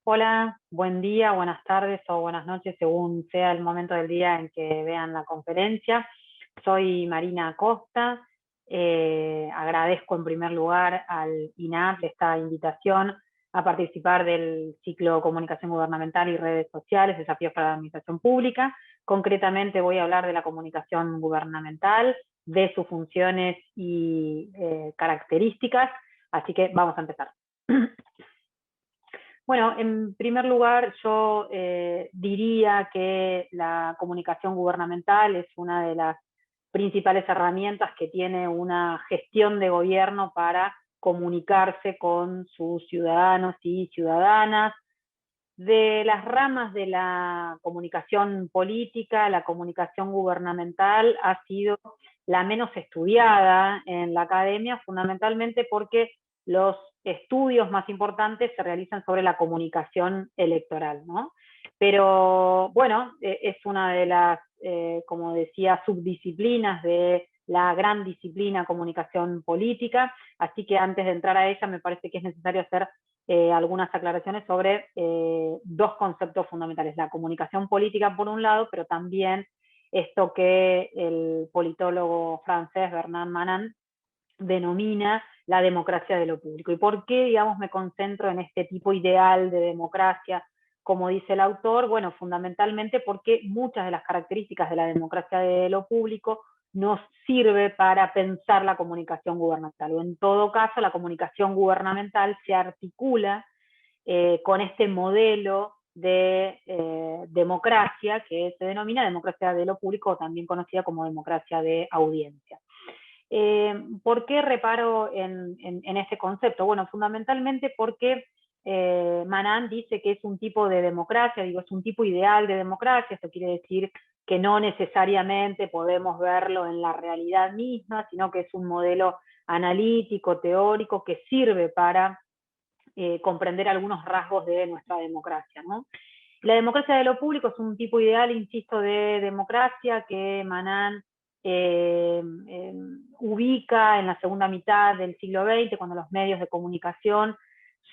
Hola, buen día, buenas tardes o buenas noches, según sea el momento del día en que vean la conferencia. Soy Marina Acosta. Agradezco en primer lugar al INAF esta invitación a participar del ciclo Comunicación Gubernamental y Redes Sociales, Desafíos para la Administración Pública. Concretamente voy a hablar de la comunicación gubernamental, de sus funciones y características, así que vamos a empezar. Bueno, en primer lugar, yo diría que la comunicación gubernamental es una de las principales herramientas que tiene una gestión de gobierno para comunicarse con sus ciudadanos y ciudadanas. De las ramas de la comunicación política, la comunicación gubernamental ha sido la menos estudiada en la academia, fundamentalmente porque los estudios más importantes se realizan sobre la comunicación electoral, ¿no? Pero bueno, es una de las, como decía, subdisciplinas de la gran disciplina comunicación política, así que antes de entrar a ella me parece que es necesario hacer algunas aclaraciones sobre dos conceptos fundamentales: la comunicación política por un lado, pero también esto que el politólogo francés Bernard Manin denomina la democracia de lo público. ¿Y por qué, digamos, me concentro en este tipo ideal de democracia, como dice el autor? Bueno, fundamentalmente porque muchas de las características de la democracia de lo público nos sirve para pensar la comunicación gubernamental, o en todo caso la comunicación gubernamental se articula con este modelo de democracia que se denomina democracia de lo público, también conocida como democracia de audiencia. ¿Por qué reparo en este concepto? Bueno, fundamentalmente porque Manin dice que es un tipo de democracia, digo, es un tipo ideal de democracia. Esto quiere decir que no necesariamente podemos verlo en la realidad misma, sino que es un modelo analítico, teórico, que sirve para comprender algunos rasgos de nuestra democracia, ¿no? La democracia de lo público es un tipo ideal, insisto, de democracia que Manin ubica en la segunda mitad del siglo XX, cuando los medios de comunicación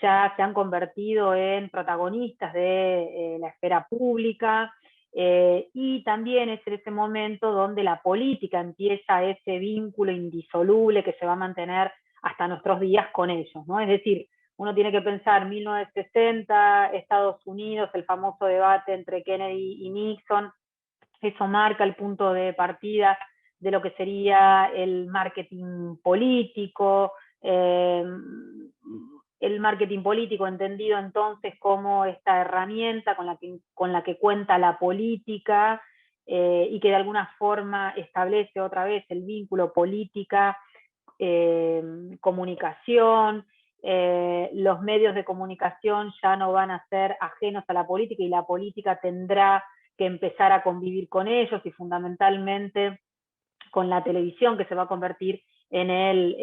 ya se han convertido en protagonistas de la esfera pública, y también es en ese momento donde la política empieza ese vínculo indisoluble que se va a mantener hasta nuestros días con ellos, ¿no? Es decir, uno tiene que pensar 1960, Estados Unidos, el famoso debate entre Kennedy y Nixon. Eso marca el punto de partida de lo que sería el marketing político, el marketing político entendido entonces como esta herramienta con la que cuenta la política, y que de alguna forma establece otra vez el vínculo política, comunicación. Los medios de comunicación ya no van a ser ajenos a la política y la política tendrá que empezar a convivir con ellos, y fundamentalmente con la televisión, que se va a convertir en el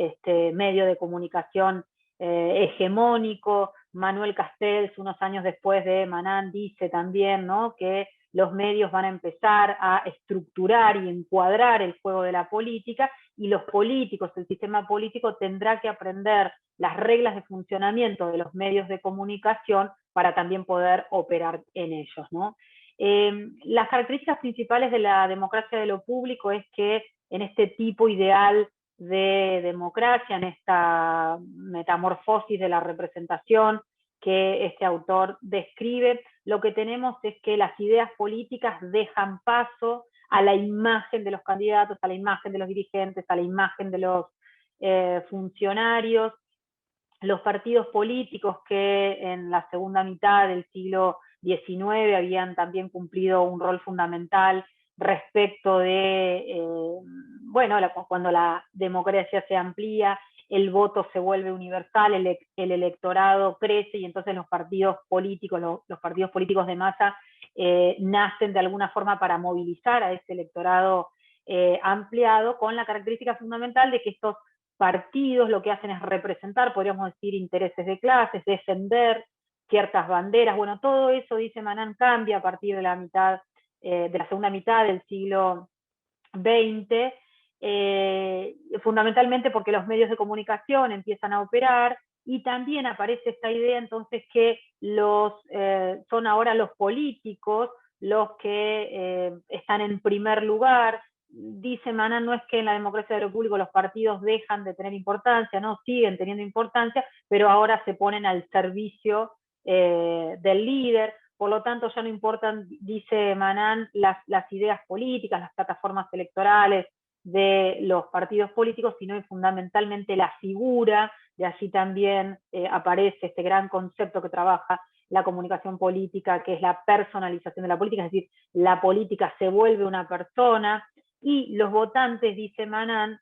medio de comunicación hegemónico. Manuel Castells, unos años después de Manin, dice también, ¿no?, que los medios van a empezar a estructurar y encuadrar el juego de la política, y los políticos, el sistema político, tendrá que aprender las reglas de funcionamiento de los medios de comunicación para también poder operar en ellos, ¿no? Las características principales de la democracia de lo público es que en este tipo ideal de democracia, en esta metamorfosis de la representación que este autor describe, lo que tenemos es que las ideas políticas dejan paso a la imagen de los candidatos, a la imagen de los dirigentes, a la imagen de los funcionarios. Los partidos políticos, que en la segunda mitad del siglo XIX habían también cumplido un rol fundamental respecto de, bueno, cuando la democracia se amplía, el voto se vuelve universal, el electorado crece, y entonces los partidos políticos, los partidos políticos de masa, nacen de alguna forma para movilizar a ese electorado ampliado, con la característica fundamental de que estos partidos lo que hacen es representar, podríamos decir, intereses de clases, defender ciertas banderas. Bueno, todo eso, dice Manin, cambia a partir de la mitad, de la segunda mitad del siglo XX, fundamentalmente porque los medios de comunicación empiezan a operar y también aparece esta idea entonces que son ahora los políticos los que están en primer lugar. Dice Manan, no es que en la democracia de lo público los partidos dejan de tener importancia, no, siguen teniendo importancia, pero ahora se ponen al servicio del líder. Por lo tanto, ya no importan, dice Manan, las ideas políticas, las plataformas electorales de los partidos políticos, sino fundamentalmente la figura. De allí también aparece este gran concepto que trabaja la comunicación política, que es la personalización de la política, es decir, la política se vuelve una persona, y los votantes, dice Manan,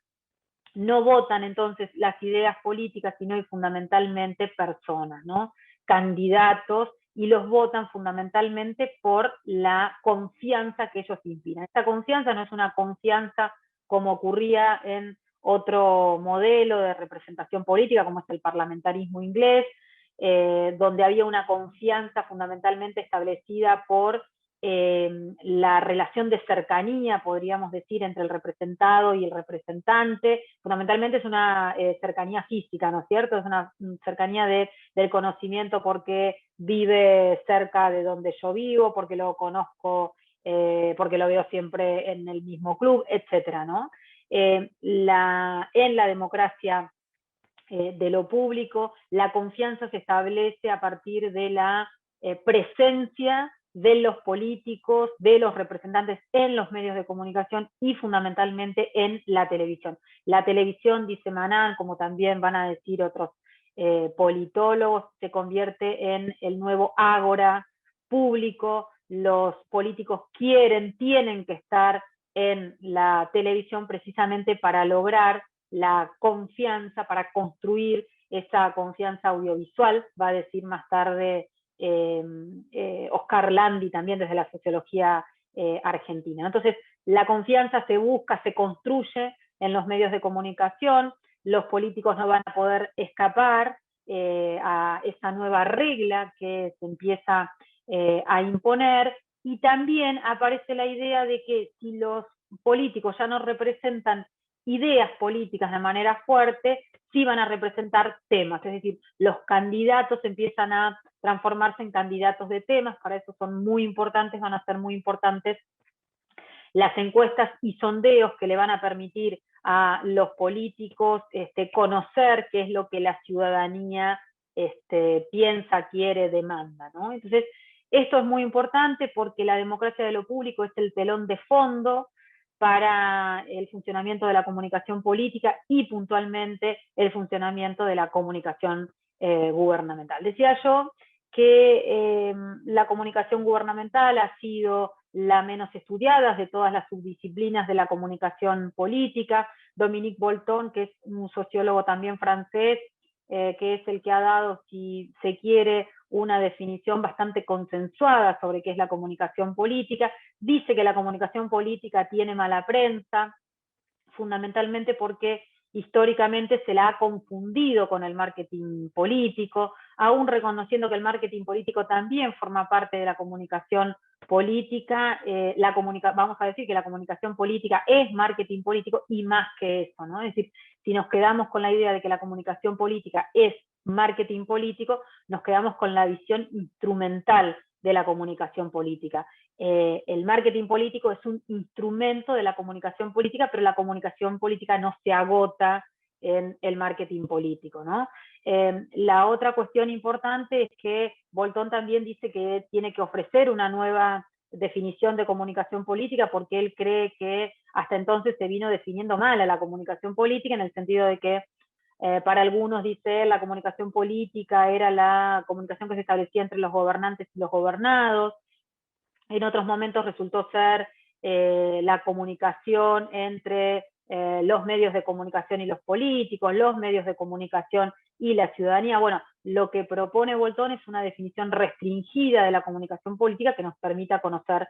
no votan entonces las ideas políticas, sino fundamentalmente personas, ¿no? Candidatos, y los votan fundamentalmente por la confianza que ellos inspiran. Esta confianza no es una confianza como ocurría en otro modelo de representación política, como es el parlamentarismo inglés, donde había una confianza fundamentalmente establecida por la relación de cercanía, podríamos decir, entre el representado y el representante. Fundamentalmente es una cercanía física, ¿no es cierto? Es una cercanía del conocimiento, porque vive cerca de donde yo vivo, porque lo conozco, porque lo veo siempre en el mismo club, etcétera, ¿no? En la democracia de lo público, la confianza se establece a partir de la presencia de los políticos, de los representantes en los medios de comunicación y fundamentalmente en la televisión. La televisión, dice Manan, como también van a decir otros politólogos, se convierte en el nuevo ágora público. Los políticos tienen que estar en la televisión precisamente para lograr la confianza, para construir esa confianza audiovisual, va a decir más tarde Oscar Landi, también desde la sociología argentina. Entonces, la confianza se busca, se construye en los medios de comunicación. Los políticos no van a poder escapar a esa nueva regla que se empieza a imponer, y también aparece la idea de que si los políticos ya no representan ideas políticas de manera fuerte, sí van a representar temas, es decir, los candidatos empiezan a transformarse en candidatos de temas. Para eso son muy importantes, van a ser muy importantes las encuestas y sondeos que le van a permitir a los políticos conocer qué es lo que la ciudadanía piensa, quiere, demanda, ¿no? Entonces, esto es muy importante porque la democracia de lo público es el telón de fondo para el funcionamiento de la comunicación política y puntualmente el funcionamiento de la comunicación gubernamental. Decía yo que la comunicación gubernamental ha sido la menos estudiada de todas las subdisciplinas de la comunicación política. Dominique Bolton, que es un sociólogo también francés, que es el que ha dado, si se quiere, una definición bastante consensuada sobre qué es la comunicación política, dice que la comunicación política tiene mala prensa, fundamentalmente porque históricamente se la ha confundido con el marketing político, aún reconociendo que el marketing político también forma parte de la comunicación política. Vamos a decir que la comunicación política es marketing político y más que eso, ¿no? Es decir, si nos quedamos con la idea de que la comunicación política es marketing político, nos quedamos con la visión instrumental de la comunicación política. El marketing político es un instrumento de la comunicación política, pero la comunicación política no se agota en el marketing político, ¿no? La otra cuestión importante es que Bolton también dice que tiene que ofrecer una nueva definición de comunicación política, porque él cree que hasta entonces se vino definiendo mal a la comunicación política, en el sentido de que para algunos, dice él, la comunicación política era la comunicación que se establecía entre los gobernantes y los gobernados. En otros momentos resultó ser la comunicación entre los medios de comunicación y los políticos, los medios de comunicación y la ciudadanía. Bueno, lo que propone Bolton es una definición restringida de la comunicación política que nos permita conocer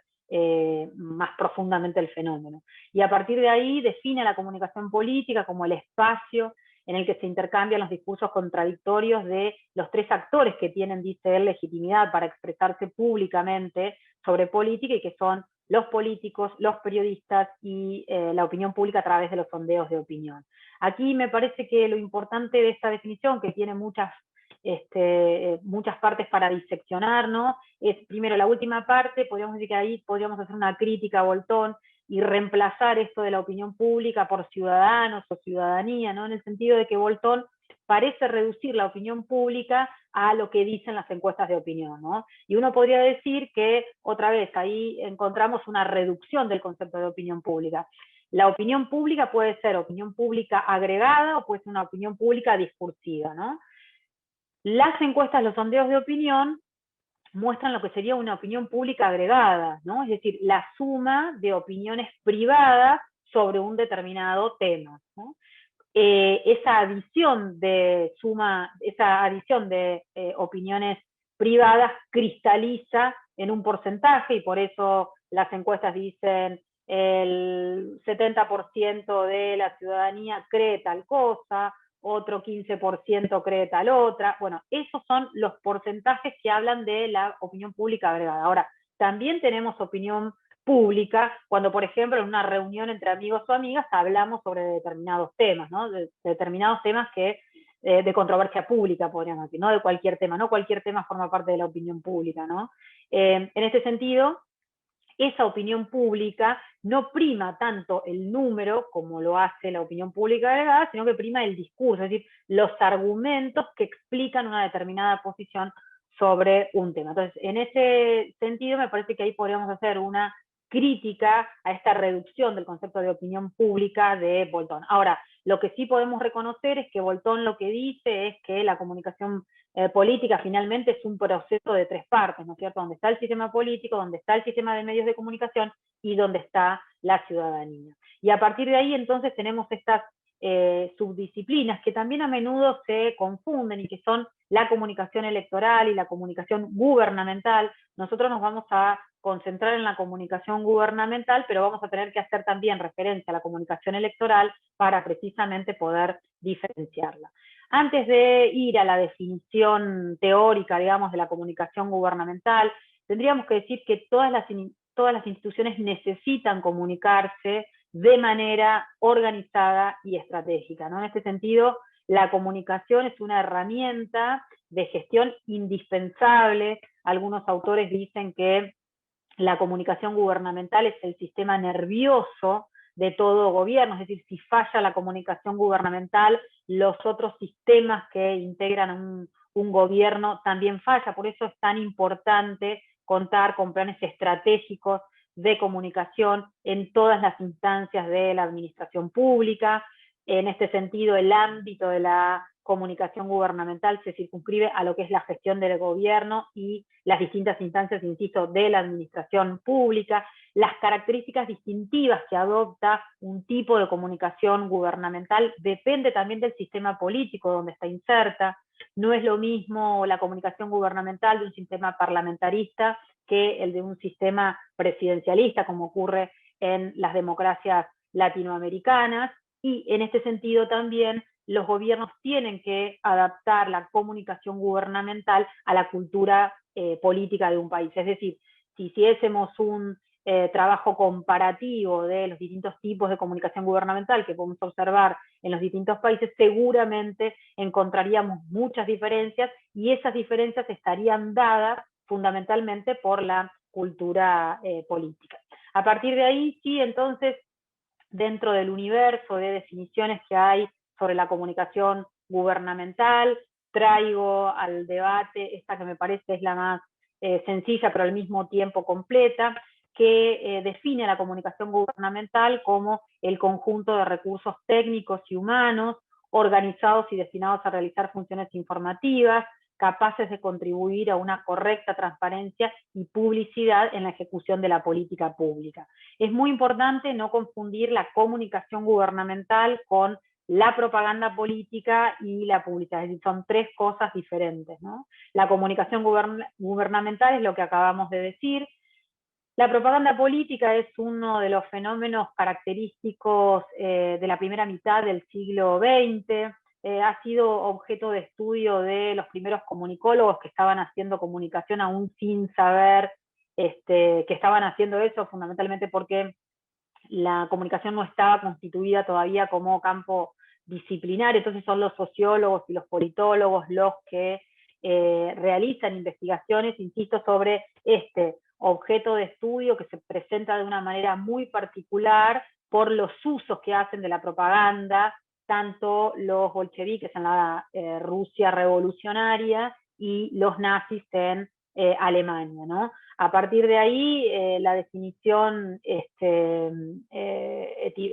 más profundamente el fenómeno. Y a partir de ahí define la comunicación política como el espacio en el que se intercambian los discursos contradictorios de los tres actores que tienen, dice él, legitimidad para expresarse públicamente sobre política, y que son los políticos, los periodistas y la opinión pública a través de los sondeos de opinión. Aquí me parece que lo importante de esta definición, que tiene muchas muchas partes para diseccionar, ¿no? Es primero la última parte, podríamos decir que ahí podríamos hacer una crítica a Boltón y reemplazar esto de la opinión pública por ciudadanos o ciudadanía, ¿no? En el sentido de que Boltón parece reducir la opinión pública a lo que dicen las encuestas de opinión, ¿no? Y uno podría decir que, otra vez, ahí encontramos una reducción del concepto de opinión pública. La opinión pública puede ser opinión pública agregada o puede ser una opinión pública discursiva, ¿no? Las encuestas, los sondeos de opinión muestran lo que sería una opinión pública agregada, ¿no? Es decir, la suma de opiniones privadas sobre un determinado tema, ¿no? Esa adición de opiniones privadas cristaliza en un porcentaje, y por eso las encuestas dicen el 70% de la ciudadanía cree tal cosa, otro 15% cree tal otra. Bueno, esos son los porcentajes que hablan de la opinión pública agregada. Ahora, también tenemos opinión pública cuando, por ejemplo, en una reunión entre amigos o amigas hablamos sobre determinados temas, ¿no? De determinados temas que de controversia pública, podríamos decir, no de cualquier tema, no cualquier tema forma parte de la opinión pública, ¿no? En este sentido, esa opinión pública no prima tanto el número como lo hace la opinión pública agregada, sino que prima el discurso, es decir, los argumentos que explican una determinada posición sobre un tema. Entonces, en ese sentido, me parece que ahí podríamos hacer una crítica a esta reducción del concepto de opinión pública de Boltón. Ahora, lo que sí podemos reconocer es que Boltón lo que dice es que la comunicación política finalmente es un proceso de tres partes, ¿no es cierto? Donde está el sistema político, donde está el sistema de medios de comunicación y donde está la ciudadanía. Y a partir de ahí entonces tenemos estas subdisciplinas que también a menudo se confunden y que son la comunicación electoral y la comunicación gubernamental. Nosotros nos vamos a concentrar en la comunicación gubernamental, pero vamos a tener que hacer también referencia a la comunicación electoral para precisamente poder diferenciarla. Antes de ir a la definición teórica, digamos, de la comunicación gubernamental, tendríamos que decir que todas las instituciones necesitan comunicarse de manera organizada y estratégica, ¿no? En este sentido, la comunicación es una herramienta de gestión indispensable. Algunos autores dicen que la comunicación gubernamental es el sistema nervioso de todo gobierno, es decir, si falla la comunicación gubernamental, los otros sistemas que integran un gobierno también falla. Por eso es tan importante contar con planes estratégicos de comunicación en todas las instancias de la administración pública. En este sentido, el ámbito de la comunicación gubernamental se circunscribe a lo que es la gestión del gobierno y las distintas instancias, insisto, de la administración pública, las características distintivas que adopta un tipo de comunicación gubernamental depende también del sistema político donde está inserta. No es lo mismo la comunicación gubernamental de un sistema parlamentarista que el de un sistema presidencialista, como ocurre en las democracias latinoamericanas, y en este sentido también los gobiernos tienen que adaptar la comunicación gubernamental a la cultura política de un país. Es decir, si hiciésemos un trabajo comparativo de los distintos tipos de comunicación gubernamental que podemos observar en los distintos países, seguramente encontraríamos muchas diferencias, y esas diferencias estarían dadas fundamentalmente por la cultura política. A partir de ahí, sí, entonces, dentro del universo de definiciones que hay sobre la comunicación gubernamental, traigo al debate esta que me parece es la más sencilla, pero al mismo tiempo completa, que define la comunicación gubernamental como el conjunto de recursos técnicos y humanos organizados y destinados a realizar funciones informativas, capaces de contribuir a una correcta transparencia y publicidad en la ejecución de la política pública. Es muy importante no confundir la comunicación gubernamental con la propaganda política y la publicidad, es decir, son tres cosas diferentes, ¿no? La comunicación gubernamental es lo que acabamos de decir. La propaganda política es uno de los fenómenos característicos de la primera mitad del siglo XX. Ha sido objeto de estudio de los primeros comunicólogos que estaban haciendo comunicación aún sin saber que estaban haciendo eso, fundamentalmente porque la comunicación no estaba constituida todavía como campo disciplinario. Entonces son los sociólogos y los politólogos los que realizan investigaciones, insisto, sobre este objeto de estudio que se presenta de una manera muy particular por los usos que hacen de la propaganda, tanto los bolcheviques en la Rusia revolucionaria y los nazis en Alemania, ¿no? A partir de ahí, la definición,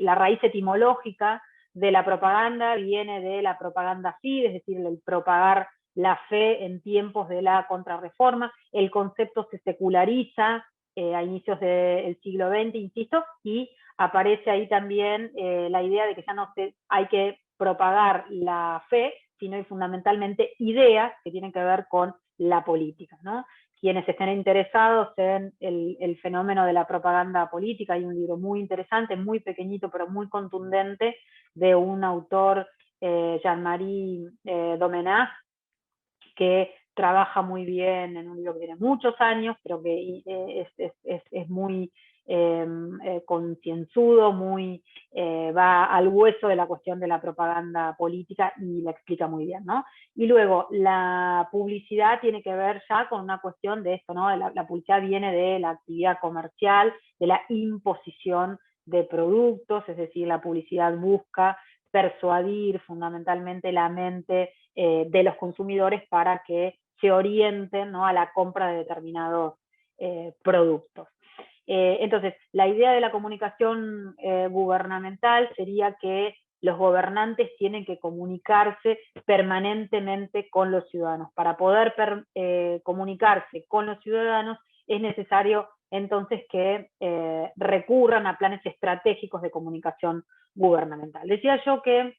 la raíz etimológica de la propaganda viene de la propaganda fide, es decir, el propagar la fe en tiempos de la contrarreforma. El concepto se seculariza a inicios del siglo XX, insisto, y aparece ahí también la idea de que ya no hay que propagar la fe, sino fundamentalmente ideas que tienen que ver con la política, ¿no? Quienes estén interesados en el fenómeno de la propaganda política, hay un libro muy interesante, muy pequeñito, pero muy contundente, de un autor, Jean-Marie Domenach, que trabaja muy bien en un libro que tiene muchos años, pero que es muy concienzudo, muy va al hueso de la cuestión de la propaganda política y la explica muy bien, ¿no? Y luego, la publicidad tiene que ver ya con una cuestión de esto, ¿no? La publicidad viene de la actividad comercial, de la imposición de productos, es decir, la publicidad busca persuadir fundamentalmente la mente de los consumidores para que se orienten, ¿no?, a la compra de determinados productos. Entonces, la idea de la comunicación gubernamental sería que los gobernantes tienen que comunicarse permanentemente con los ciudadanos. Para poder comunicarse con los ciudadanos es necesario entonces que recurran a planes estratégicos de comunicación gubernamental. Decía yo que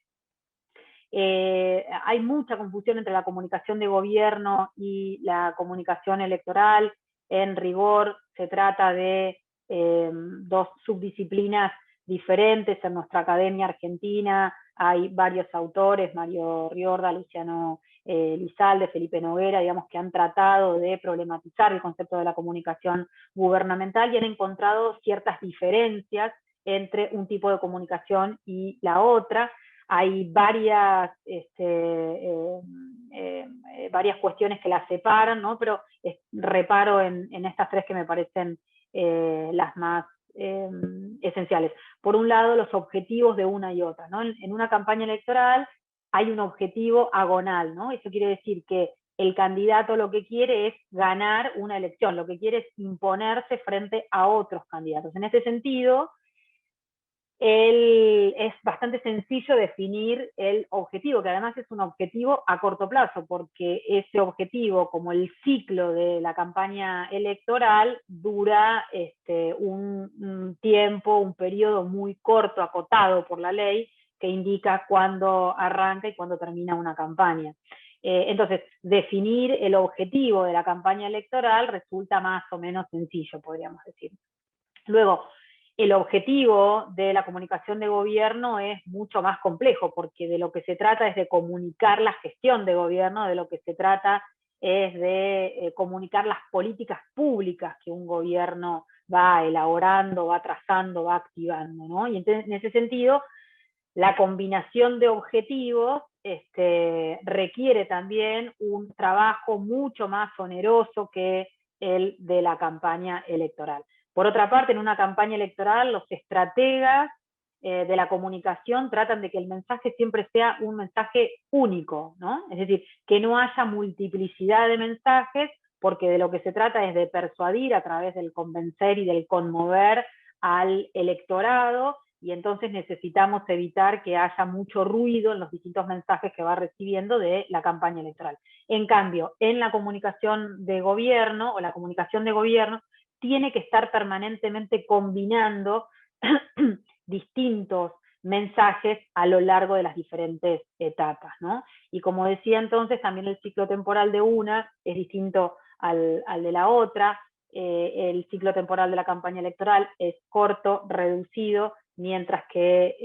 hay mucha confusión entre la comunicación de gobierno y la comunicación electoral. En rigor, se trata de dos subdisciplinas diferentes. En nuestra academia argentina hay varios autores, Mario Riorda, Luciano Lizalde, Felipe Noguera, digamos, que han tratado de problematizar el concepto de la comunicación gubernamental y han encontrado ciertas diferencias entre un tipo de comunicación y la otra. Hay varias, varias cuestiones que las separan, ¿no? Pero reparo en estas tres que me parecen las más esenciales. Por un lado, los objetivos de una y otra, ¿no? En una campaña electoral hay un objetivo agonal, ¿no? Eso quiere decir que el candidato lo que quiere es ganar una elección, lo que quiere es imponerse frente a otros candidatos. En ese sentido, es bastante sencillo definir el objetivo, que además es un objetivo a corto plazo, porque ese objetivo, como el ciclo de la campaña electoral, dura un tiempo, un periodo muy corto, acotado por la ley, que indica cuándo arranca y cuándo termina una campaña. Entonces, definir el objetivo de la campaña electoral resulta más o menos sencillo, podríamos decir. Luego, el objetivo de la comunicación de gobierno es mucho más complejo, porque de lo que se trata es de comunicar la gestión de gobierno, de lo que se trata es de comunicar las políticas públicas que un gobierno va elaborando, va trazando, va activando, ¿no? Y entonces, en ese sentido, la combinación de objetivos requiere también un trabajo mucho más oneroso que el de la campaña electoral. Por otra parte, en una campaña electoral, los estrategas de la comunicación tratan de que el mensaje siempre sea un mensaje único, ¿no? Es decir, que no haya multiplicidad de mensajes, porque de lo que se trata es de persuadir a través del convencer y del conmover al electorado, y entonces necesitamos evitar que haya mucho ruido en los distintos mensajes que va recibiendo de la campaña electoral. En cambio, en la comunicación de gobierno, o la comunicación de gobierno, tiene que estar permanentemente combinando distintos mensajes a lo largo de las diferentes etapas, ¿no? Y como decía entonces, también el ciclo temporal de una es distinto al de la otra. El ciclo temporal de la campaña electoral es corto, reducido, mientras que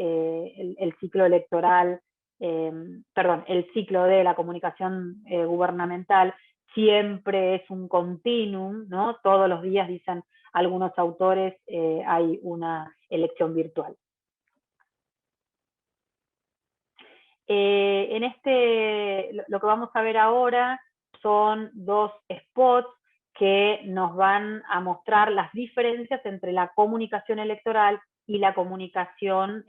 el ciclo electoral, el ciclo de la comunicación gubernamental siempre es un continuum, ¿no? Todos los días, dicen algunos autores, hay una elección virtual. En lo que vamos a ver ahora son dos spots que nos van a mostrar las diferencias entre la comunicación electoral y la comunicación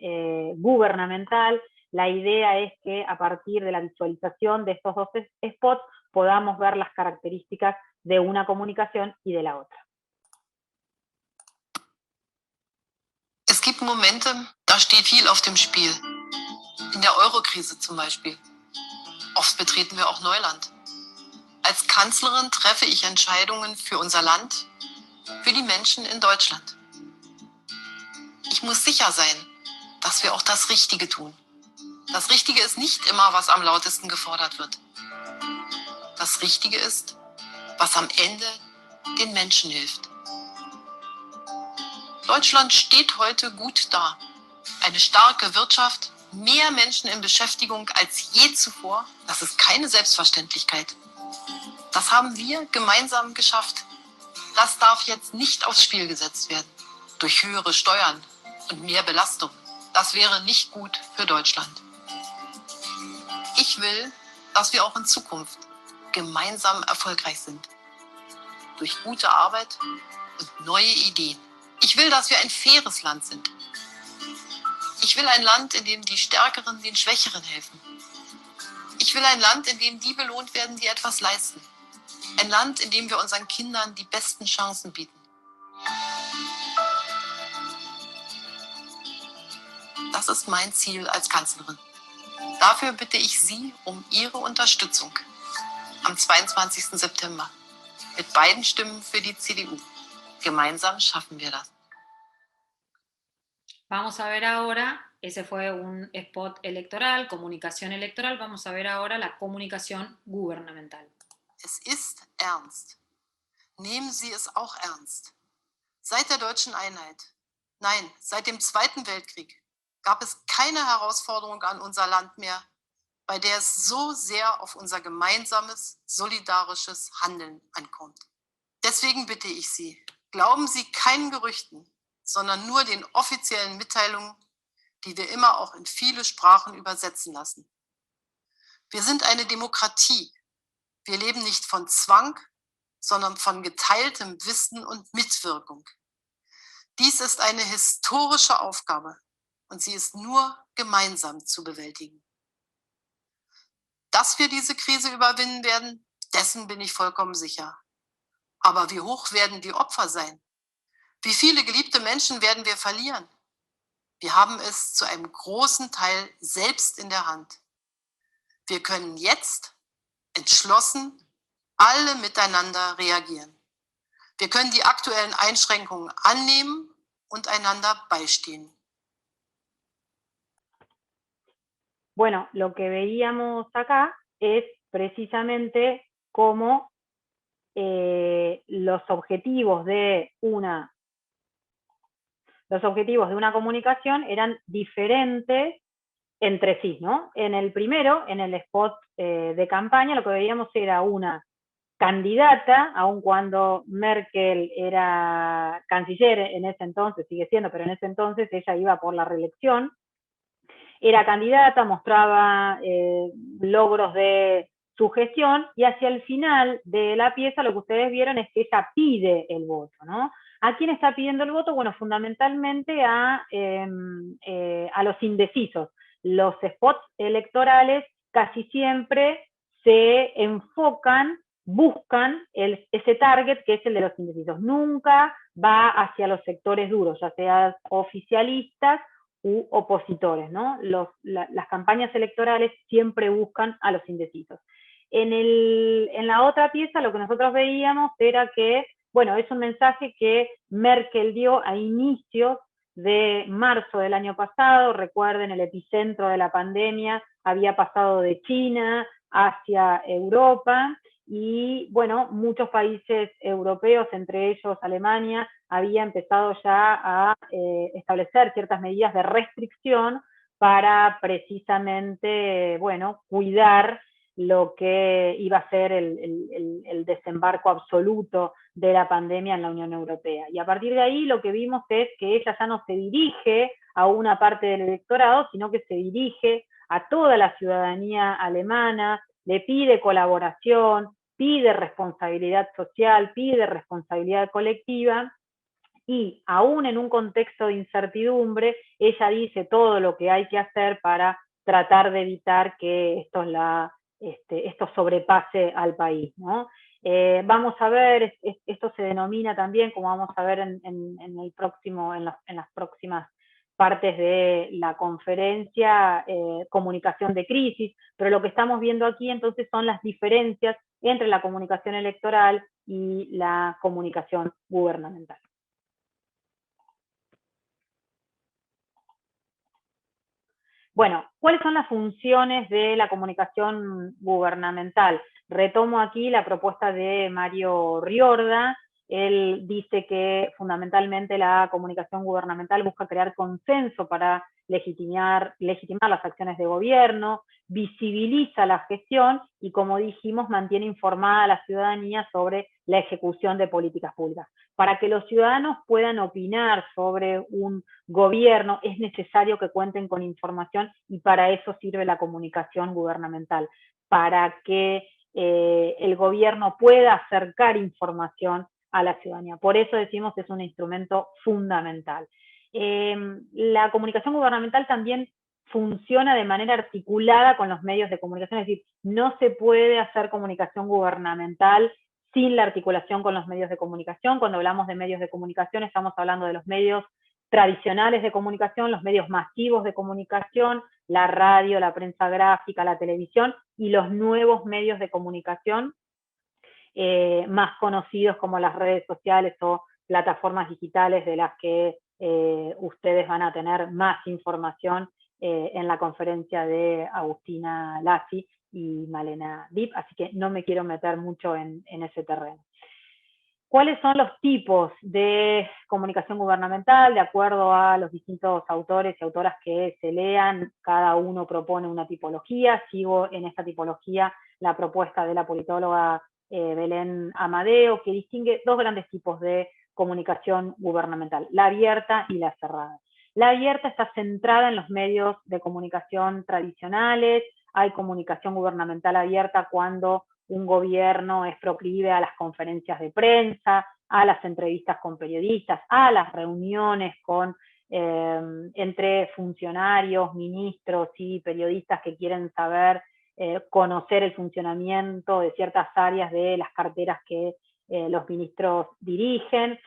gubernamental. La idea es que a partir de la visualización de estos dos spots podamos ver las características de una comunicación y de la otra. Es gibt Momente, da steht viel auf dem Spiel. In der Eurokrise zum Beispiel. Oft betreten wir auch Neuland. Als Kanzlerin treffe ich Entscheidungen für unser Land, für die Menschen in Deutschland. Ich muss sicher sein, dass wir auch das Richtige tun. Das Richtige ist nicht immer, was am lautesten gefordert wird. Das Richtige ist, was am Ende den Menschen hilft. Deutschland steht heute gut da. Eine starke Wirtschaft, mehr Menschen in Beschäftigung als je zuvor, das ist keine Selbstverständlichkeit. Das haben wir gemeinsam geschafft. Das darf jetzt nicht aufs Spiel gesetzt werden. Durch höhere Steuern und mehr Belastung. Das wäre nicht gut für Deutschland. Ich will, dass wir auch in Zukunft gemeinsam erfolgreich sind. Durch gute Arbeit und neue Ideen. Ich will, dass wir ein faires Land sind. Ich will ein Land, in dem die Stärkeren den Schwächeren helfen. Ich will ein Land, in dem die belohnt werden, die etwas leisten. Ein Land, in dem wir unseren Kindern die besten Chancen bieten. Das ist mein Ziel als Kanzlerin. Dafür bitte ich Sie um Ihre Unterstützung am 22. September. Mit beiden Stimmen für die CDU. Gemeinsam schaffen wir das. Vamos a ver ahora, ese fue un spot electoral, comunicación electoral, vamos a ver ahora la comunicación gubernamental. Es ist ernst. Nehmen Sie es auch ernst. Seit der deutschen Einheit, nein, seit dem Zweiten Weltkrieg, gab es keine Herausforderung an unser Land mehr, bei der es so sehr auf unser gemeinsames, solidarisches Handeln ankommt. Deswegen bitte ich Sie, glauben Sie keinen Gerüchten, sondern nur den offiziellen Mitteilungen, die wir immer auch in viele Sprachen übersetzen lassen. Wir sind eine Demokratie. Wir leben nicht von Zwang, sondern von geteiltem Wissen und Mitwirkung. Dies ist eine historische Aufgabe und sie ist nur gemeinsam zu bewältigen. Dass wir diese Krise überwinden werden, dessen bin ich vollkommen sicher. Aber wie hoch werden die Opfer sein? Wie viele geliebte Menschen werden wir verlieren? Wir haben es zu einem großen Teil selbst in der Hand. Wir können jetzt entschlossen alle miteinander reagieren. Wir können die aktuellen Einschränkungen annehmen und einander beistehen. Bueno, lo que veíamos acá es precisamente cómo los objetivos de una comunicación eran diferentes entre sí, ¿no? En el primero, en el spot de campaña, lo que veíamos era una candidata, aun cuando Merkel era canciller en ese entonces, sigue siendo, pero en ese entonces ella iba por la reelección, era candidata, mostraba logros de su gestión, y hacia el final de la pieza lo que ustedes vieron es que ella pide el voto, ¿no? ¿A quién está pidiendo el voto? Bueno, fundamentalmente a los indecisos. Los spots electorales casi siempre se enfocan, buscan ese target que es el de los indecisos. Nunca va hacia los sectores duros, ya sean oficialistas u opositores, ¿no? Las campañas electorales siempre buscan a los indecisos. En la otra pieza lo que nosotros veíamos era que, bueno, es un mensaje que Merkel dio a inicios de marzo del año pasado. Recuerden, el epicentro de la pandemia había pasado de China hacia Europa, y bueno, muchos países europeos, entre ellos Alemania, había empezado ya a establecer ciertas medidas de restricción para precisamente, bueno, cuidar lo que iba a ser el desembarco absoluto de la pandemia en la Unión Europea. Y a partir de ahí lo que vimos es que ella ya no se dirige a una parte del electorado, sino que se dirige a toda la ciudadanía alemana, le pide colaboración, pide responsabilidad social, pide responsabilidad colectiva, y aún en un contexto de incertidumbre, ella dice todo lo que hay que hacer para tratar de evitar que esto sobrepase al país, ¿no? Vamos a ver, esto se denomina también, como vamos a ver en las próximas partes de la conferencia, comunicación de crisis, pero lo que estamos viendo aquí entonces son las diferencias entre la comunicación electoral y la comunicación gubernamental. Bueno, ¿cuáles son las funciones de la comunicación gubernamental? Retomo aquí la propuesta de Mario Riorda. Él dice que fundamentalmente la comunicación gubernamental busca crear consenso para legitimar las acciones de gobierno, visibiliza la gestión y, como dijimos, mantiene informada a la ciudadanía sobre la ejecución de políticas públicas. Para que los ciudadanos puedan opinar sobre un gobierno es necesario que cuenten con información y para eso sirve la comunicación gubernamental, para que el gobierno pueda acercar información a la ciudadanía. Por eso decimos que es un instrumento fundamental. La comunicación gubernamental también funciona de manera articulada con los medios de comunicación, es decir, no se puede hacer comunicación gubernamental sin la articulación con los medios de comunicación. Cuando hablamos de medios de comunicación estamos hablando de los medios tradicionales de comunicación, los medios masivos de comunicación, la radio, la prensa gráfica, la televisión y los nuevos medios de comunicación más conocidos como las redes sociales o plataformas digitales de las que ustedes van a tener más información en la conferencia de Agustina Lassi y Malena Dip, así que no me quiero meter mucho en ese terreno. ¿Cuáles son los tipos de comunicación gubernamental? De acuerdo a los distintos autores y autoras que se lean, cada uno propone una tipología. Sigo en esta tipología la propuesta de la politóloga Belén Amadeo, que distingue dos grandes tipos de comunicación gubernamental, la abierta y la cerrada. La abierta está centrada en los medios de comunicación tradicionales. Hay comunicación gubernamental abierta cuando un gobierno es proclive a las conferencias de prensa, a las entrevistas con periodistas, a las reuniones entre funcionarios, ministros y periodistas que quieren conocer el funcionamiento de ciertas áreas de las carteras que los ministros dirigen.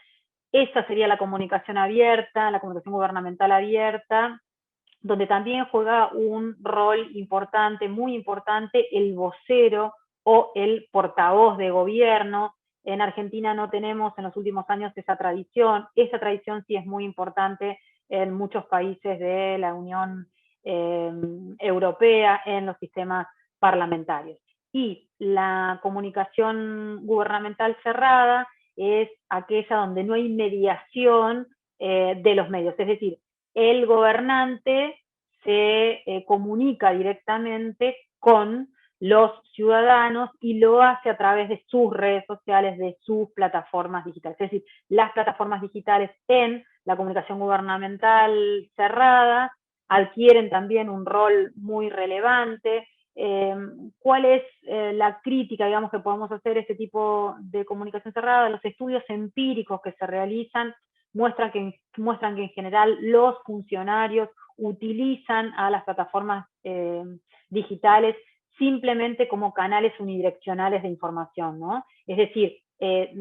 Esa sería la comunicación abierta, la comunicación gubernamental abierta, donde también juega un rol importante, muy importante, el vocero o el portavoz de gobierno. En Argentina no tenemos en los últimos años esa tradición sí es muy importante en muchos países de la Unión Europea, en los sistemas parlamentarios. Y la comunicación gubernamental cerrada es aquella donde no hay mediación de los medios, es decir, el gobernante se comunica directamente con los ciudadanos y lo hace a través de sus redes sociales, de sus plataformas digitales. Es decir, las plataformas digitales en la comunicación gubernamental cerrada adquieren también un rol muy relevante. ¿Cuál es la crítica, digamos, que podemos hacer a este tipo de comunicación cerrada? Los estudios empíricos que se realizan muestran que en general los funcionarios utilizan a las plataformas digitales simplemente como canales unidireccionales de información, ¿no? Es decir,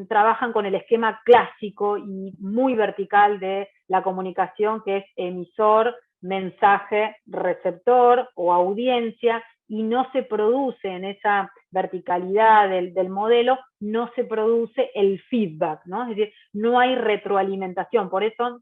trabajan con el esquema clásico y muy vertical de la comunicación, que es emisor, mensaje, receptor o audiencia, y no se produce en esa verticalidad del modelo, no se produce el feedback, ¿no? Es decir, no hay retroalimentación. Por eso,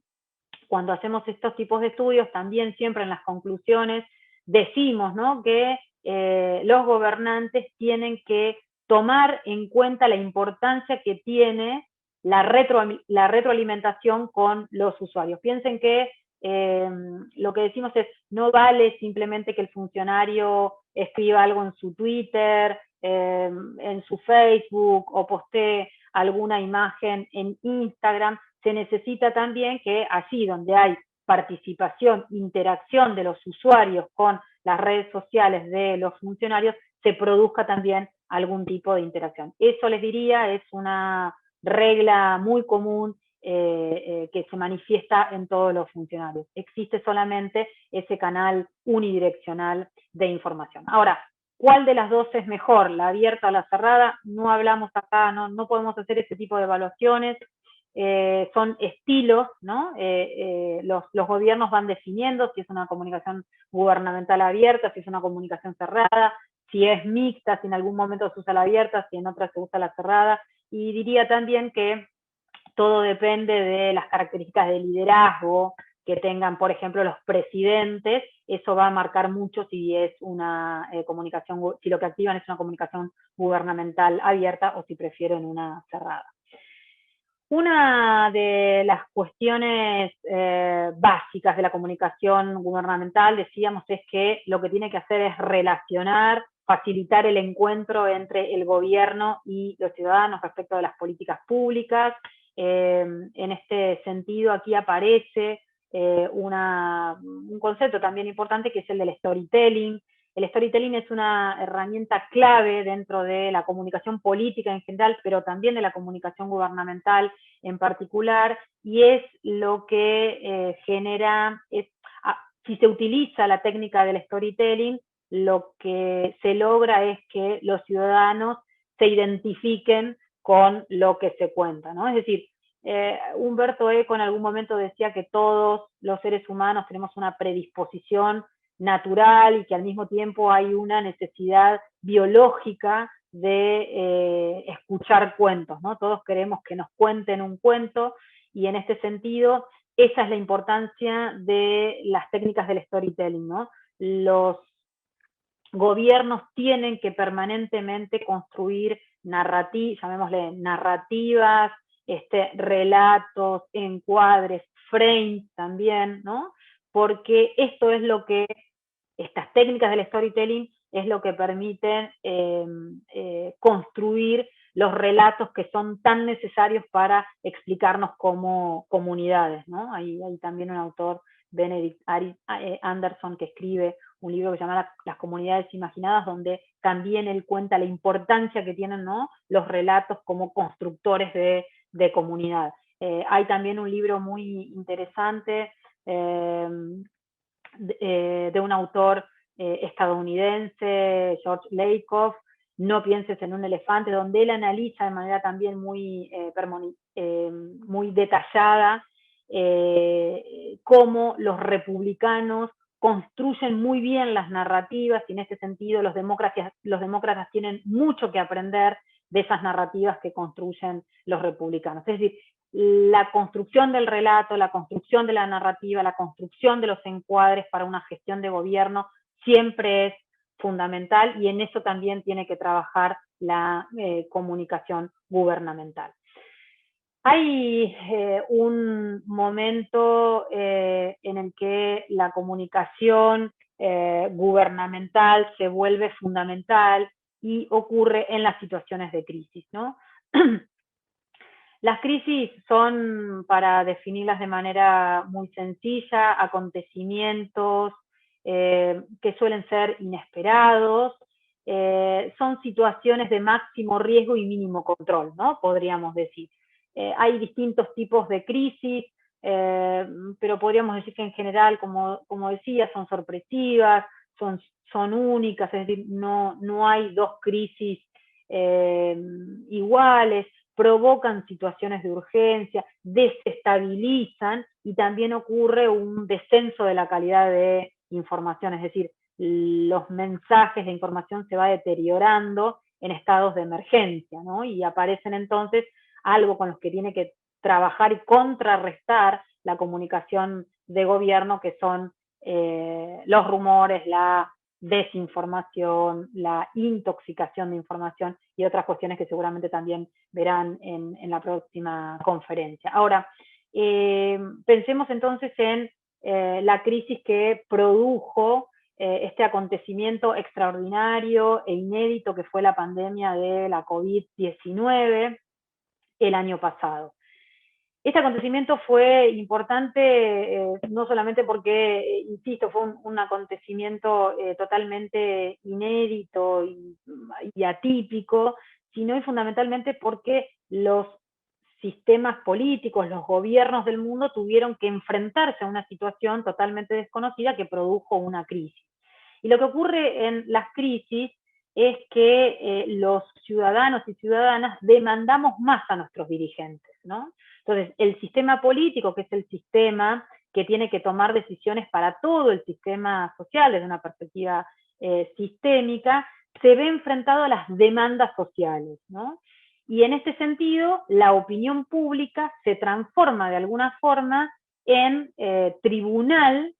cuando hacemos estos tipos de estudios, también siempre en las conclusiones decimos, ¿no?, que los gobernantes tienen que tomar en cuenta la importancia que tiene la retroalimentación con los usuarios. Piensen que lo que decimos es, no vale simplemente que el funcionario escriba algo en su Twitter, en su Facebook, o postee alguna imagen en Instagram. Se necesita también que allí donde hay participación, interacción de los usuarios con las redes sociales de los funcionarios, se produzca también algún tipo de interacción. Eso les diría es una regla muy común que se manifiesta en todos los funcionarios. Existe solamente ese canal unidireccional de información. Ahora, ¿cuál de las dos es mejor? ¿La abierta o la cerrada? No hablamos acá, no podemos hacer ese tipo de evaluaciones. Son estilos, ¿no? Los gobiernos van definiendo si es una comunicación gubernamental abierta, si es una comunicación cerrada, si es mixta, si en algún momento se usa la abierta, si en otra se usa la cerrada. Y diría también que todo depende de las características de liderazgo que tengan, por ejemplo, los presidentes. Eso va a marcar mucho si es una comunicación, si lo que activan es una comunicación gubernamental abierta o si prefieren una cerrada. Una de las cuestiones básicas de la comunicación gubernamental, decíamos, es que lo que tiene que hacer es relacionar, facilitar el encuentro entre el gobierno y los ciudadanos respecto de las políticas públicas. En este sentido, aquí aparece un concepto también importante que es el del storytelling. El storytelling es una herramienta clave dentro de la comunicación política en general, pero también de la comunicación gubernamental en particular, y es lo que genera, si se utiliza la técnica del storytelling, lo que se logra es que los ciudadanos se identifiquen con lo que se cuenta, ¿no? Es decir, Humberto Eco en algún momento decía que todos los seres humanos tenemos una predisposición natural y que al mismo tiempo hay una necesidad biológica de escuchar cuentos, ¿no? Todos queremos que nos cuenten un cuento y en este sentido esa es la importancia de las técnicas del storytelling, ¿no? Los gobiernos tienen que permanentemente construir llamémosle narrativas, relatos, encuadres, frames también, ¿no? Porque esto es lo que, estas técnicas del storytelling es lo que permiten construir los relatos que son tan necesarios para explicarnos como comunidades, ¿no? Hay también un autor, Benedict Anderson, que escribe un libro que se llama Las comunidades imaginadas, donde también él cuenta la importancia que tienen, ¿no?, los relatos como constructores de comunidad. Hay también un libro muy interesante de un autor estadounidense, George Lakoff, No pienses en un elefante, donde él analiza de manera también muy detallada cómo los republicanos construyen muy bien las narrativas, y en este sentido los demócratas tienen mucho que aprender de esas narrativas que construyen los republicanos. Es decir, la construcción del relato, la construcción de la narrativa, la construcción de los encuadres para una gestión de gobierno siempre es fundamental, y en eso también tiene que trabajar la comunicación gubernamental. Hay un momento en el que la comunicación gubernamental se vuelve fundamental y ocurre en las situaciones de crisis, ¿no? Las crisis son, para definirlas de manera muy sencilla, acontecimientos que suelen ser inesperados, son situaciones de máximo riesgo y mínimo control, ¿no?, podríamos decir. Hay distintos tipos de crisis, pero podríamos decir que en general, como decía, son sorpresivas, son únicas, es decir, no hay dos crisis iguales, provocan situaciones de urgencia, desestabilizan, y también ocurre un descenso de la calidad de información, es decir, los mensajes de información se va deteriorando en estados de emergencia, ¿no? Y aparecen entonces algo con los que tiene que trabajar y contrarrestar la comunicación de gobierno, que son los rumores, la desinformación, la intoxicación de información y otras cuestiones que seguramente también verán en la próxima conferencia. Ahora, pensemos entonces en la crisis que produjo este acontecimiento extraordinario e inédito que fue la pandemia de la COVID-19 el año pasado. Este acontecimiento fue importante no solamente porque, insisto, fue un acontecimiento totalmente inédito y atípico, sino y fundamentalmente porque los sistemas políticos, los gobiernos del mundo tuvieron que enfrentarse a una situación totalmente desconocida que produjo una crisis. Y lo que ocurre en las crisis es que los ciudadanos y ciudadanas demandamos más a nuestros dirigentes, ¿no? Entonces, el sistema político, que es el sistema que tiene que tomar decisiones para todo el sistema social desde una perspectiva sistémica, se ve enfrentado a las demandas sociales, ¿no? Y en este sentido, la opinión pública se transforma de alguna forma en tribunal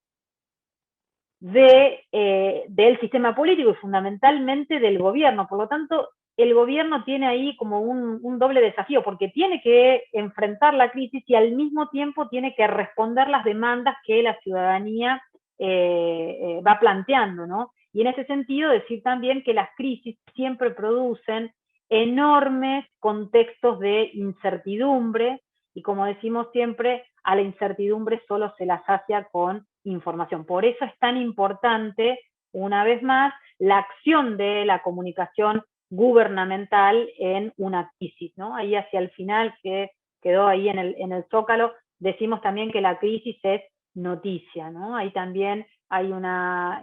del sistema político y fundamentalmente del gobierno. Por lo tanto, el gobierno tiene ahí como un doble desafío, porque tiene que enfrentar la crisis y al mismo tiempo tiene que responder las demandas que la ciudadanía va planteando, ¿no? Y en ese sentido, decir también que las crisis siempre producen enormes contextos de incertidumbre, y como decimos siempre, a la incertidumbre solo se la sacia con información. Por eso es tan importante, una vez más, la acción de la comunicación gubernamental en una crisis, ¿no? Ahí hacia el final, que quedó ahí en el Zócalo, decimos también que la crisis es noticia, ¿no? Ahí también hay una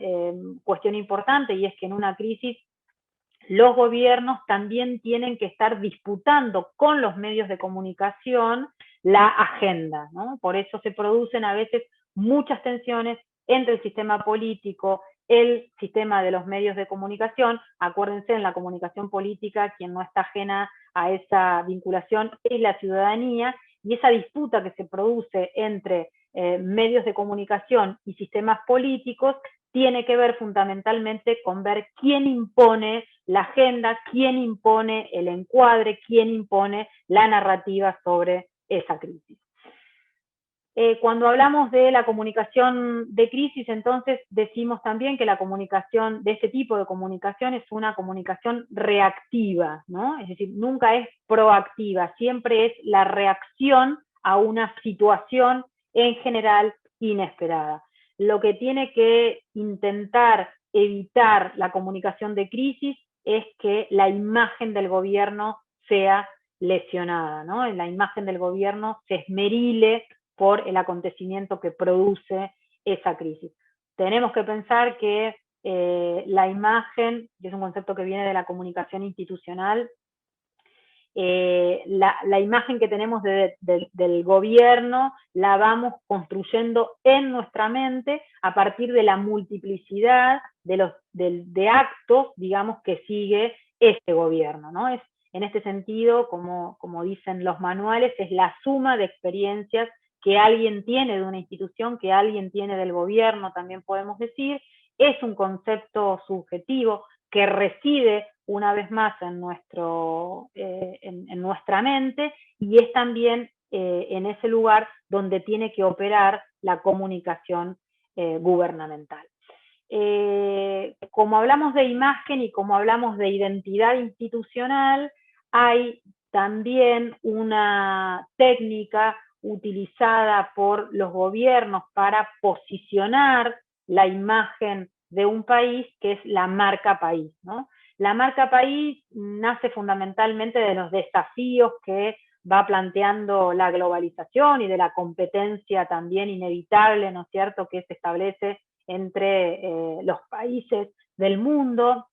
cuestión importante, y es que en una crisis los gobiernos también tienen que estar disputando con los medios de comunicación la agenda, ¿no? Por eso se producen a veces muchas tensiones entre el sistema político, el sistema de los medios de comunicación. Acuérdense, en la comunicación política, quien no está ajena a esa vinculación es la ciudadanía, y esa disputa que se produce entre medios de comunicación y sistemas políticos tiene que ver fundamentalmente con ver quién impone la agenda, quién impone el encuadre, quién impone la narrativa sobre esa crisis. Cuando hablamos de la comunicación de crisis, entonces decimos también que la comunicación, de este tipo de comunicación, es una comunicación reactiva, ¿no? Es decir, nunca es proactiva, siempre es la reacción a una situación en general inesperada. Lo que tiene que intentar evitar la comunicación de crisis es que la imagen del gobierno sea lesionada, ¿no? La imagen del gobierno se esmerile por el acontecimiento que produce esa crisis. Tenemos que pensar que la imagen, que es un concepto que viene de la comunicación institucional, la imagen que tenemos del gobierno la vamos construyendo en nuestra mente a partir de la multiplicidad de actos, digamos, que sigue este gobierno, ¿no? Es, en este sentido, como dicen los manuales, es la suma de experiencias que alguien tiene de una institución, que alguien tiene del gobierno, también podemos decir. Es un concepto subjetivo que reside una vez más en nuestra mente, y es también en ese lugar donde tiene que operar la comunicación gubernamental. Como hablamos de imagen y como hablamos de identidad institucional, hay también una técnica utilizada por los gobiernos para posicionar la imagen de un país, que es la marca país, ¿no? La marca país nace fundamentalmente de los desafíos que va planteando la globalización y de la competencia también inevitable, ¿no es cierto?, que se establece entre los países del mundo.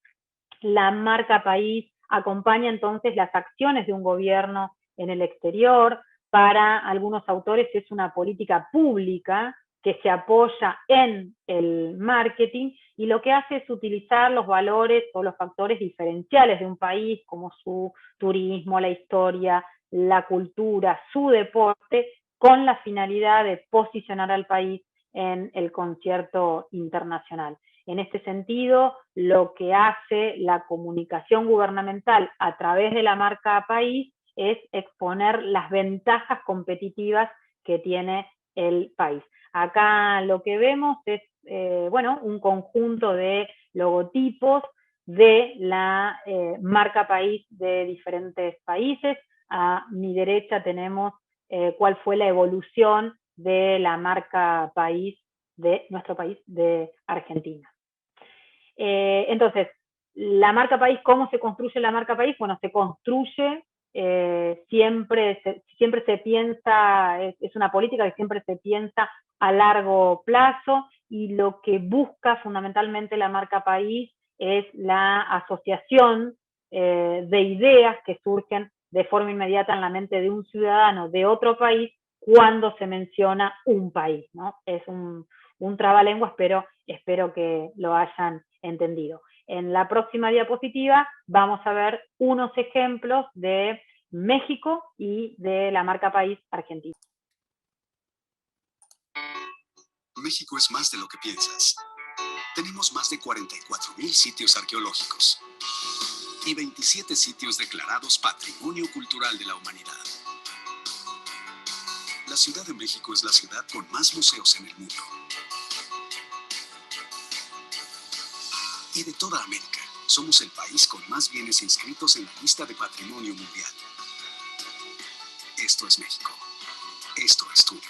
La marca país acompaña entonces las acciones de un gobierno en el exterior. Para algunos autores es una política pública que se apoya en el marketing, y lo que hace es utilizar los valores o los factores diferenciales de un país, como su turismo, la historia, la cultura, su deporte, con la finalidad de posicionar al país en el concierto internacional. En este sentido, lo que hace la comunicación gubernamental a través de la marca país es exponer las ventajas competitivas que tiene el país. Acá lo que vemos es un conjunto de logotipos de la marca país de diferentes países. A mi derecha tenemos cuál fue la evolución de la marca país de nuestro país, de Argentina. Entonces, la marca país, ¿cómo se construye la marca país? Bueno, se construye, siempre se piensa, es una política que siempre se piensa a largo plazo, y lo que busca fundamentalmente la marca país es la asociación de ideas que surgen de forma inmediata en la mente de un ciudadano de otro país cuando se menciona un país, ¿no? Es un trabalenguas, pero espero que lo hayan entendido. En la próxima diapositiva vamos a ver unos ejemplos de México y de la marca país Argentina. México es más de lo que piensas. Tenemos más de 44,000 sitios arqueológicos y 27 sitios declarados Patrimonio Cultural de la Humanidad. La Ciudad de México es la ciudad con más museos en el mundo. Y de toda América, somos el país con más bienes inscritos en la lista de Patrimonio Mundial. Esto es México. Esto es tuyo.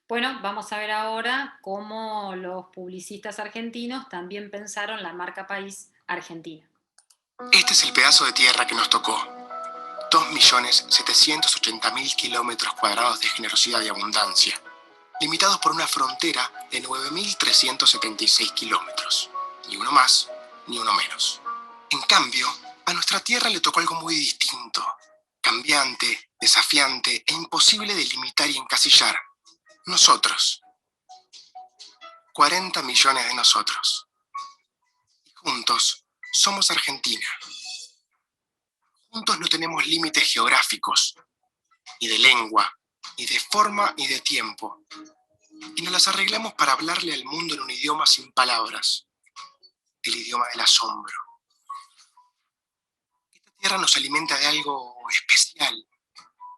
Bueno, vamos a ver ahora cómo los publicistas argentinos también pensaron la marca país Argentina. Este es el pedazo de tierra que nos tocó. 2.780.000 kilómetros cuadrados de generosidad y abundancia, limitados por una frontera de 9.376 kilómetros. Ni uno más, ni uno menos. En cambio, a nuestra tierra le tocó algo muy distinto, cambiante, desafiante e imposible de limitar y encasillar. Nosotros. 40 millones de nosotros. Y juntos somos Argentina. Juntos no tenemos límites geográficos, ni de lengua, ni de forma, ni de tiempo. Y nos las arreglamos para hablarle al mundo en un idioma sin palabras, el idioma del asombro. Esta tierra nos alimenta de algo especial,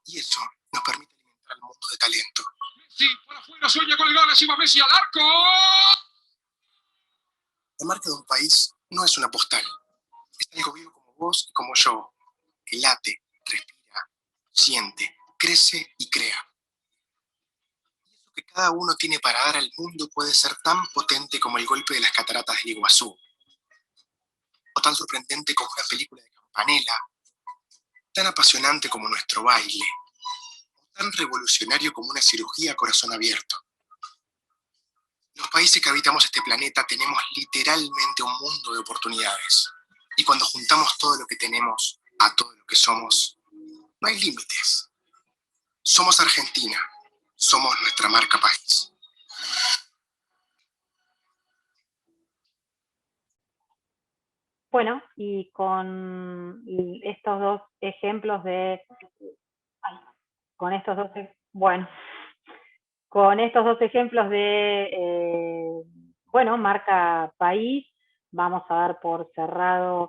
y eso nos permite alimentar al mundo de talento. Sí, por afuera sueña con el gol, así va Messi al arco. La marca de un país no es una postal. Es algo vivo como vos y como yo, que late, respira, siente, crece y crea. Y eso que cada uno tiene para dar al mundo puede ser tan potente como el golpe de las cataratas del Iguazú, o tan sorprendente como una película de Campanella, tan apasionante como nuestro baile, o tan revolucionario como una cirugía a corazón abierto. Los países que habitamos este planeta tenemos literalmente un mundo de oportunidades. Y cuando juntamos todo lo que tenemos a todo lo que somos, no hay límites. Somos Argentina. Somos nuestra marca país. Bueno, y con estos dos ejemplos de... Con estos dos... Bueno, con estos dos ejemplos de, marca país, vamos a dar por cerrada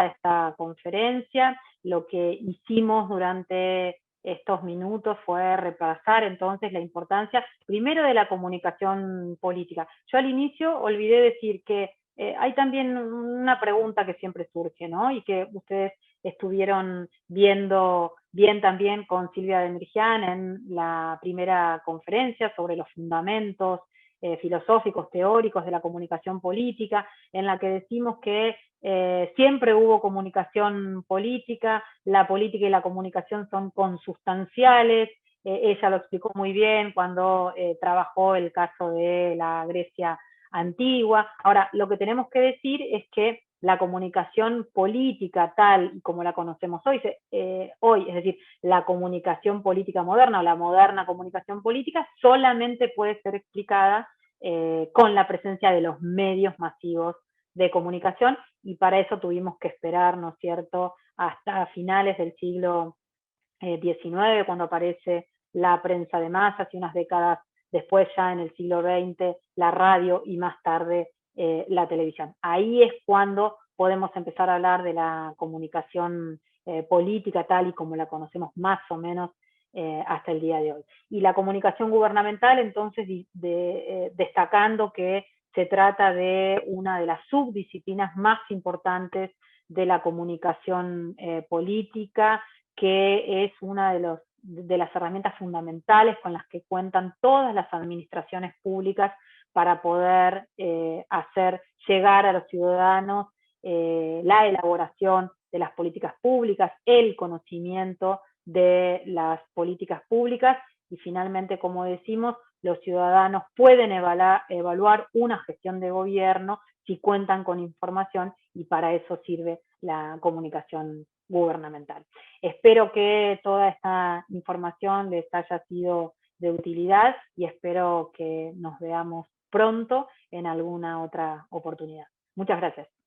esta conferencia. Lo que hicimos durante estos minutos fue repasar entonces la importancia, primero, de la comunicación política. Yo al inicio olvidé decir que hay también una pregunta que siempre surge, ¿no? Y que ustedes estuvieron viendo bien también con Silvia Demirjian en la primera conferencia sobre los fundamentos filosóficos, teóricos de la comunicación política, en la que decimos que siempre hubo comunicación política, la política y la comunicación son consustanciales. Ella lo explicó muy bien cuando trabajó el caso de la Grecia antigua. Ahora, lo que tenemos que decir es que la comunicación política tal y como la conocemos hoy, es decir, la comunicación política moderna o la moderna comunicación política, solamente puede ser explicada con la presencia de los medios masivos de comunicación, y para eso tuvimos que esperar, ¿no es cierto?, hasta finales del siglo XIX, cuando aparece la prensa de masas, y unas décadas después, ya en el siglo XX, la radio, y más tarde la televisión. Ahí es cuando podemos empezar a hablar de la comunicación política tal y como la conocemos más o menos hasta el día de hoy. Y la comunicación gubernamental, entonces, destacando que se trata de una de las subdisciplinas más importantes de la comunicación política, que es una de las herramientas fundamentales con las que cuentan todas las administraciones públicas para poder hacer llegar a los ciudadanos la elaboración de las políticas públicas, el conocimiento de las políticas públicas y finalmente, como decimos, los ciudadanos pueden evaluar una gestión de gobierno si cuentan con información y para eso sirve la comunicación gubernamental. Espero que toda esta información les haya sido de utilidad y espero que nos veamos pronto en alguna otra oportunidad. Muchas gracias.